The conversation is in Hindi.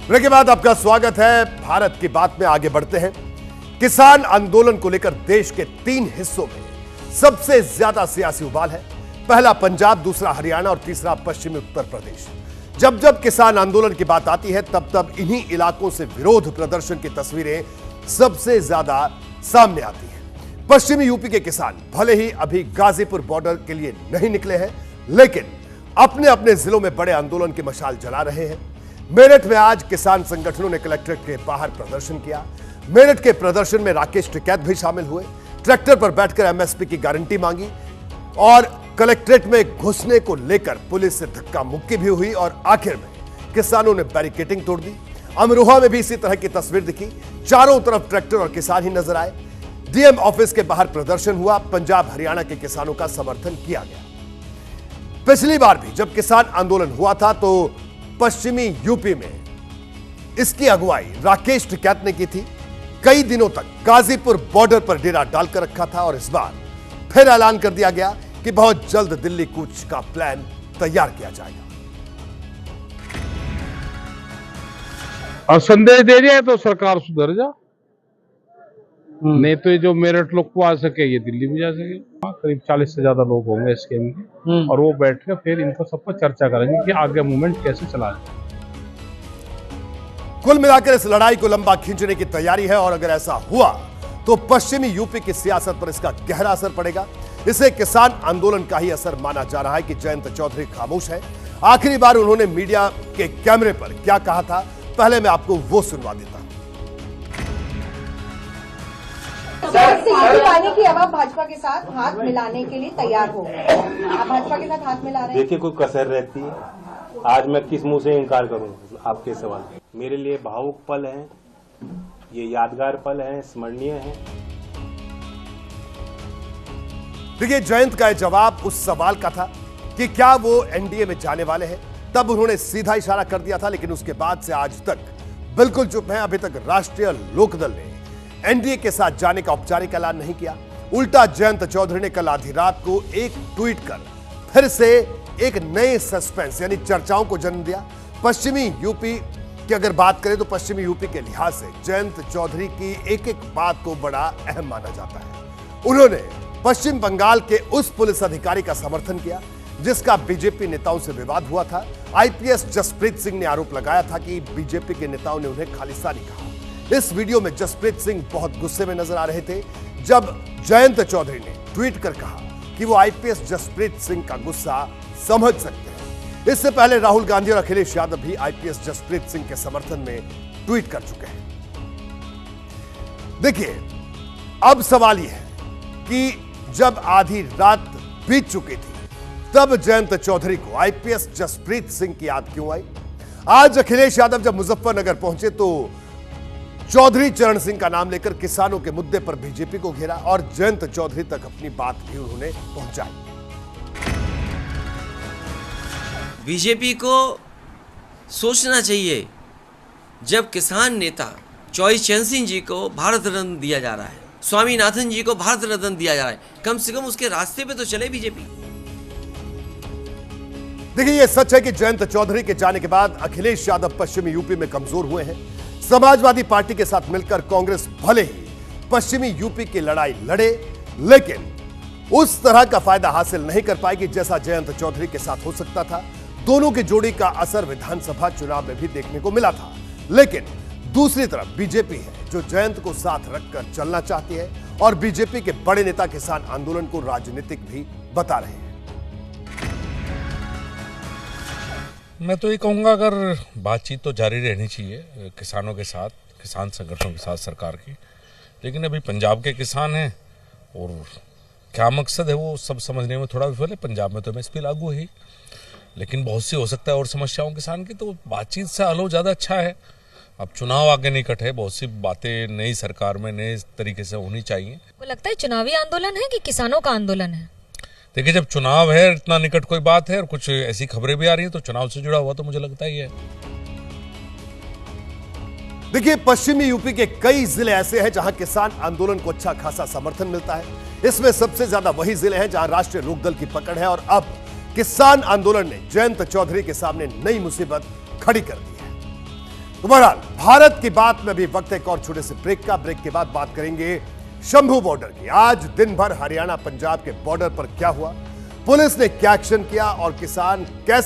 ब्रेक के बाद आपका स्वागत है। भारत की बात में आगे बढ़ते हैं। किसान आंदोलन को लेकर देश के 3 हिस्सों में सबसे ज्यादा सियासी उबाल है। पहला पंजाब, दूसरा हरियाणा और तीसरा पश्चिमी उत्तर प्रदेश। जब जब किसान आंदोलन की बात आती है तब तब इन्हीं इलाकों से विरोध प्रदर्शन की तस्वीरें सबसे ज्यादा सामने आती हैं। पश्चिमी यूपी के किसान भले ही अभी गाजीपुर बॉर्डर के लिए नहीं निकले हैं, लेकिन अपने अपने जिलों में बड़े आंदोलन की मशाल जला रहे हैं। मेरठ में आज किसान संगठनों ने कलेक्ट्रेट के बाहर प्रदर्शन किया। मेरठ के प्रदर्शन में राकेश टिकैत भी शामिल हुए। ट्रैक्टर पर बैठकर एमएसपी की गारंटी मांगी और कलेक्ट्रेट में घुसने को लेकर पुलिस से धक्का मुक्की भी हुई और आखिर में किसानों ने बैरिकेडिंग तोड़ दी। अमरोहा में भी इसी तरह की तस्वीर दिखी। चारों तरफ ट्रैक्टर और किसान ही नजर आए। डीएम ऑफिस के बाहर प्रदर्शन हुआ। पंजाब हरियाणा के किसानों का समर्थन किया गया। पिछली बार भी जब किसान आंदोलन हुआ था तो पश्चिमी यूपी में इसकी अगुवाई राकेश टिकैत ने की थी। कई दिनों तक गाजीपुर बॉर्डर पर डेरा डालकर रखा था और इस बार फिर ऐलान कर दिया गया कि बहुत जल्द दिल्ली कूच का प्लान तैयार किया जाएगा। और संदेश दे दिया तो सरकार सुधर जा, नहीं तो ये जो मेरठ लोग को आ सके ये दिल्ली में जा सके। करीब 40 से ज्यादा लोग होंगे इसके और वो बैठ के फिर इनको सब पर चर्चा करेंगे कि आगे मूवमेंट कैसे चलाएं। कुल मिलाकर इस लड़ाई को लंबा खींचने की तैयारी है और अगर ऐसा हुआ तो पश्चिमी यूपी की सियासत पर इसका गहरा असर पड़ेगा। इसे किसान आंदोलन का ही असर माना जा रहा है कि जयंत चौधरी खामोश है। आखिरी बार उन्होंने मीडिया के कैमरे पर क्या कहा था, पहले मैं आपको वो सुनवा देता हूं। कि अब आप भाजपा के साथ हाथ मिलाने के लिए तैयार हो, आप भाजपा के साथ हाथ मिला रहे हैं। देखिए कोई कसर रहती है, आज मैं किस मुंह से इनकार करूं आपके सवाल। मेरे लिए भावुक पल हैं, ये यादगार पल हैं, स्मरणीय हैं। देखिए जयंत का जवाब उस सवाल का था कि क्या वो एनडीए में जाने वाले हैं। तब उन्होंने सीधा इशारा कर दिया था, लेकिन उसके बाद से आज तक बिल्कुल चुप हैं। अभी तक राष्ट्रीय लोकदल ने एनडीए के साथ जाने का औपचारिक ऐलान नहीं किया। उल्टा जयंत चौधरी ने कल आधी रात को एक ट्वीट कर फिर से एक नए सस्पेंस यानी चर्चाओं को जन्म दिया। पश्चिमी यूपी की अगर बात करें तो पश्चिमी यूपी के लिहाज से जयंत चौधरी की एक एक बात को बड़ा अहम माना जाता है। उन्होंने पश्चिम बंगाल के उस पुलिस अधिकारी का समर्थन किया जिसका बीजेपी नेताओं से विवाद हुआ था। आईपीएस जसप्रीत सिंह ने आरोप लगाया था कि बीजेपी के नेताओं ने उन्हें खालिस्तानी कहा। इस वीडियो में जसप्रीत सिंह बहुत गुस्से में नजर आ रहे थे जब जयंत चौधरी ने ट्वीट कर कहा कि वो आईपीएस जसप्रीत सिंह का गुस्सा समझ सकते हैं। इससे पहले राहुल गांधी और अखिलेश यादव भी आईपीएस जसप्रीत सिंह के समर्थन में ट्वीट कर चुके हैं। देखिए अब सवाल यह है कि जब आधी रात बीत चुकी थी तब जयंत चौधरी को आईपीएस जसप्रीत सिंह की याद क्यों आई। आज अखिलेश यादव जब मुजफ्फरनगर पहुंचे तो चौधरी चरण सिंह का नाम लेकर किसानों के मुद्दे पर बीजेपी को घेरा और जयंत चौधरी तक अपनी बात भी उन्होंने पहुंचाई। बीजेपी को सोचना चाहिए, जब किसान नेता चौधरी चरण सिंह जी को भारत रत्न दिया जा रहा है, स्वामीनाथन जी को भारत रत्न दिया जा रहा है, कम से कम उसके रास्ते पे तो चले बीजेपी। देखिए ये सच है कि जयंत चौधरी के जाने के बाद अखिलेश यादव पश्चिमी यूपी में कमजोर हुए हैं। समाजवादी पार्टी के साथ मिलकर कांग्रेस भले ही पश्चिमी यूपी की लड़ाई लड़े, लेकिन उस तरह का फायदा हासिल नहीं कर पाएगी जैसा जयंत चौधरी के साथ हो सकता था। दोनों की जोड़ी का असर विधानसभा चुनाव में भी देखने को मिला था। लेकिन दूसरी तरफ बीजेपी है जो जयंत को साथ रखकर चलना चाहती है और बीजेपी के बड़े नेता किसान आंदोलन को राजनीतिक भी बता रहे हैं। मैं तो ये कहूँगा अगर बातचीत तो जारी रहनी चाहिए किसानों के साथ, किसान संगठनों के साथ सरकार की, लेकिन अभी पंजाब के किसान हैं और क्या मकसद है वो सब समझने में थोड़ा विफल है। पंजाब में तो एमएसपी लागू है, लेकिन बहुत सी हो सकता है और समस्याओं किसान की, तो बातचीत से हल हो ज़्यादा अच्छा है। अब चुनाव आगे निकट है, बहुत सी बातें नई सरकार में नए तरीके से होनी चाहिए। को लगता है चुनावी आंदोलन है कि किसानों का आंदोलन है? देखिए जब चुनाव है, इतना निकट कोई बात है और कुछ ऐसी खबरें भी आ रही है तो चुनाव से जुड़ा हुआ तो मुझे लगता ही है। देखिए पश्चिमी यूपी के कई जिले ऐसे हैं जहां किसान आंदोलन को अच्छा खासा समर्थन मिलता है। इसमें सबसे ज्यादा वही जिले हैं जहां राष्ट्रीय लोकदल की पकड़ है और अब किसान आंदोलन ने जयंत चौधरी के सामने नई मुसीबत खड़ी कर दी है। तो बहरहाल भारत की बात में भी वक्त है एक और छोटे से ब्रेक का। ब्रेक के बाद बात करेंगे शंभू बॉर्डर की। आज दिन भर हरियाणा पंजाब के बॉर्डर पर क्या हुआ, पुलिस ने क्या एक्शन किया और किसान कैसे